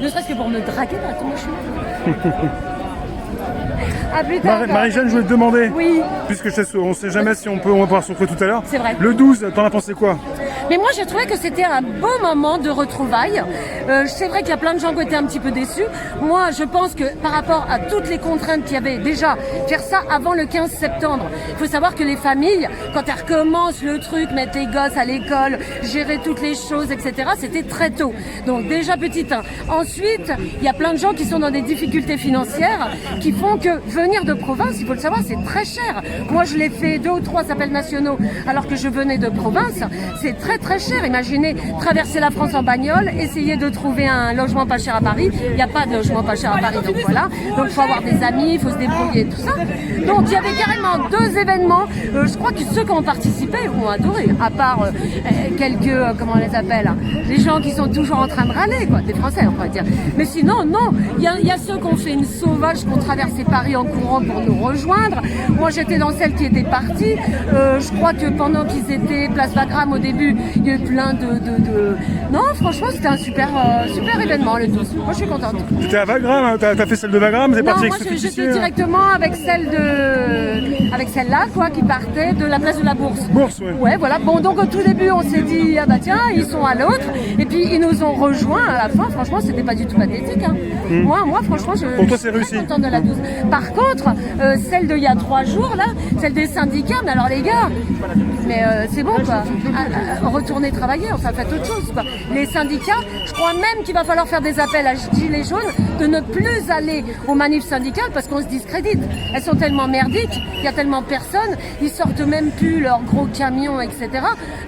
Ne serait-ce que pour me draguer directement chez moi. À plus tard. Marie-Jeanne, je voulais te demander, Oui. puisque on ne sait jamais si on va pouvoir se retrouver tout à l'heure. C'est vrai. Le 12, t'en as pensé quoi? Mais moi, j'ai trouvé que c'était un beau moment de retrouvailles. C'est vrai qu'il y a plein de gens qui ont été un petit peu déçus. Moi, je pense que par rapport à toutes les contraintes qu'il y avait, déjà, faire ça avant le 15 septembre. Il faut savoir que les familles, quand elles recommencent le truc, mettre les gosses à l'école, gérer toutes les choses, etc., c'était très tôt. Donc déjà, petit 1. Ensuite, il y a plein de gens qui sont dans des difficultés financières qui font que venir de province, il faut le savoir, c'est très cher. Moi, je l'ai fait 2 ou 3 appels nationaux alors que je venais de province. C'est très cher. Imaginez traverser la France en bagnole, essayer de trouver un logement pas cher à Paris. Il n'y a pas de logement pas cher à Paris, donc voilà. Donc il faut avoir des amis, il faut se débrouiller, tout ça. Donc il y avait carrément 2 événements. Je crois que ceux qui ont participé ont adoré, à part quelques, comment on les appelle, les gens qui sont toujours en train de râler, quoi, des Français, on pourrait dire. Mais sinon, non. Il y a ceux qui ont fait une sauvage, qui ont traversé Paris en courant pour nous rejoindre. Moi, j'étais dans celle qui était partie. Je crois que pendant qu'ils étaient place Wagram au début, il y a eu plein de... Non, franchement, c'était un super événement, le 12. Moi, je suis contente. Tu étais à Wagram, hein, t'as fait celle de Wagram, t'es parti avec moi, j'étais directement avec celle-là, quoi, qui partait de la place de la Bourse. Bourse, ouais. Ouais, voilà. Bon, donc au tout début, on s'est dit, ah bah tiens, ils sont à l'autre. Et puis, ils nous ont rejoints à la fin. Franchement, c'était pas du tout pathétique. Hein. Moi, franchement, Pour toi, c'est suis réussi. très contente de la 12. Par contre, celle d'il y a 3 jours, là, celle des syndicats, mais alors les gars, mais c'est bon, quoi. Retourner travailler, enfin, faites autre chose, quoi. Les syndicats, je crois même qu'il va falloir faire des appels à Gilets jaunes de ne plus aller aux manifs syndicales parce qu'on se discrédite. Elles sont tellement merdiques, il y a tellement personne, ils sortent même plus leurs gros camions, etc.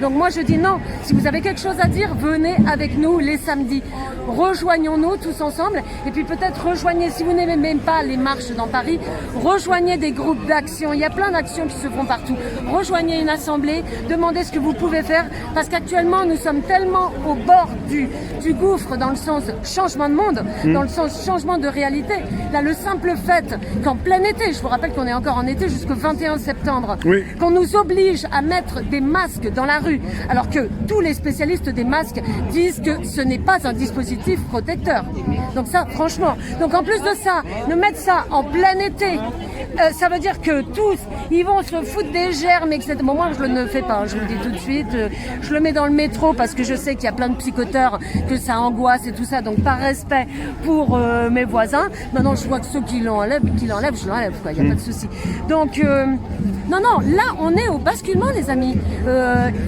Donc moi je dis non, si vous avez quelque chose à dire, venez avec nous les samedis. Rejoignons-nous tous ensemble et puis peut-être rejoignez, si vous n'aimez même pas les marches dans Paris, rejoignez des groupes d'action. Il y a plein d'actions qui se font partout. Rejoignez une assemblée, demandez ce que vous pouvez faire parce qu'actuellement nous sommes tellement au bord du gouffre dans le sens changement de monde, dans le sens changement de réalité. Là, le simple fait qu'en plein été, je vous rappelle qu'on est encore en été jusqu'au 21 septembre, oui, qu'on nous oblige à mettre des masques dans la rue, alors que tous les spécialistes des masques disent que ce n'est pas un dispositif protecteur. Donc ça, franchement. Donc en plus de ça, nous mettre ça en plein été, ça veut dire que tous, ils vont se foutre des germes, etc. Bon, moi, je ne le fais pas, hein, je vous le dis tout de suite. Je le mets dans le métro parce que je sais qu'il y a plein de psychoteurs, que ça angoisse et tout ça. Donc, par respect pour mes voisins, maintenant, je vois que ceux qui l'enlèvent, je l'enlève, quoi. Il n'y a pas de souci. Donc, non, là, on est au basculement, les amis.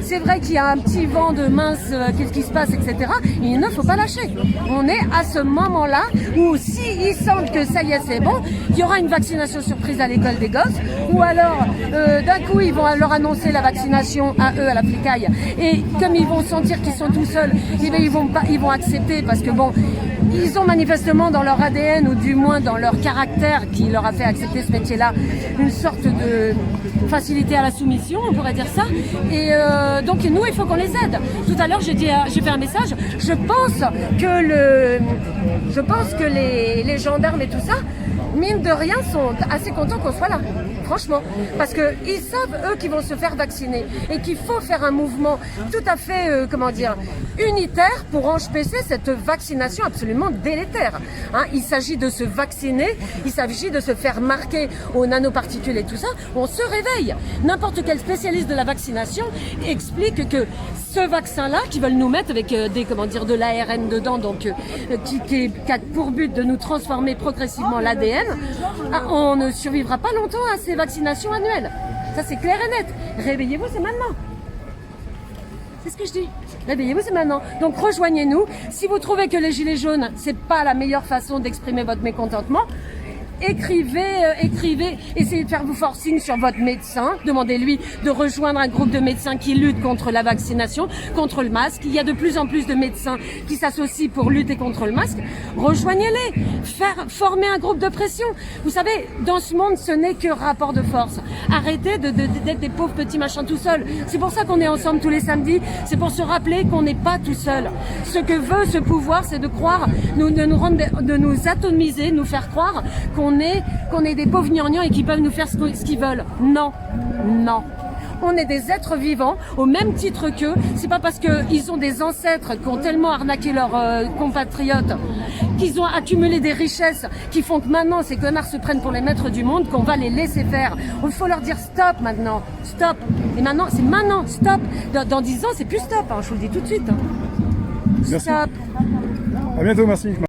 C'est vrai qu'il y a un petit vent de mince, qu'est-ce qui se passe, etc. Il ne faut pas lâcher. On est à ce moment-là où, s'ils sentent que ça y est, c'est bon, il y aura une vaccination surprise à l'école des gosses, ou alors, d'un coup, ils vont leur annoncer la vaccination à eux, à la flicaille. Et comme ils vont sentir qu'ils sont tout seuls, eh bien, ils vont accepter parce que bon, ils ont manifestement dans leur ADN ou du moins dans leur caractère qui leur a fait accepter ce métier-là une sorte de facilité à la soumission, on pourrait dire ça. Et donc nous, il faut qu'on les aide. Tout à l'heure, j'ai fait un message. Je pense que les gendarmes et tout ça, mine de rien, sont assez contents qu'on soit là. Franchement. Parce qu'ils savent, eux, qu'ils vont se faire vacciner. Et qu'il faut faire un mouvement tout à fait, unitaire pour empêcher cette vaccination absolument délétère. Hein, il s'agit de se vacciner, il s'agit de se faire marquer aux nanoparticules et tout ça. On se réveille. N'importe quel spécialiste de la vaccination explique que ce vaccin-là, qu'ils veulent nous mettre avec de l'ARN dedans, donc qui a pour but de nous transformer progressivement l'ADN, on ne survivra pas longtemps à ces vaccinations annuelles. Ça, c'est clair et net. Réveillez-vous, c'est maintenant. C'est ce que je dis. Réveillez-vous, c'est maintenant. Donc, rejoignez-nous. Si vous trouvez que les gilets jaunes, c'est pas la meilleure façon d'exprimer votre mécontentement, écrivez, essayez de faire vous forcing sur votre médecin, demandez-lui de rejoindre un groupe de médecins qui luttent contre la vaccination, contre le masque. Il y a de plus en plus de médecins qui s'associent pour lutter contre le masque. Rejoignez-les, former un groupe de pression. Vous savez, dans ce monde, ce n'est que rapport de force. Arrêtez d'être des pauvres petits machins tout seuls. C'est pour ça qu'on est ensemble tous les samedis, c'est pour se rappeler qu'on n'est pas tout seul. Ce que veut ce pouvoir, c'est de croire, de nous atomiser, nous faire croire qu'on est des pauvres gnangnans et qu'ils peuvent nous faire ce qu'ils veulent. Non. On est des êtres vivants, au même titre qu'eux. C'est pas parce qu'ils ont des ancêtres qui ont tellement arnaqué leurs compatriotes, qu'ils ont accumulé des richesses, qui font que maintenant ces connards se prennent pour les maîtres du monde, qu'on va les laisser faire. Il faut leur dire stop maintenant, stop. Et maintenant, c'est maintenant, stop. Dans 10 ans, c'est plus stop, hein, je vous le dis tout de suite. Hein. Merci. Stop. À bientôt, merci.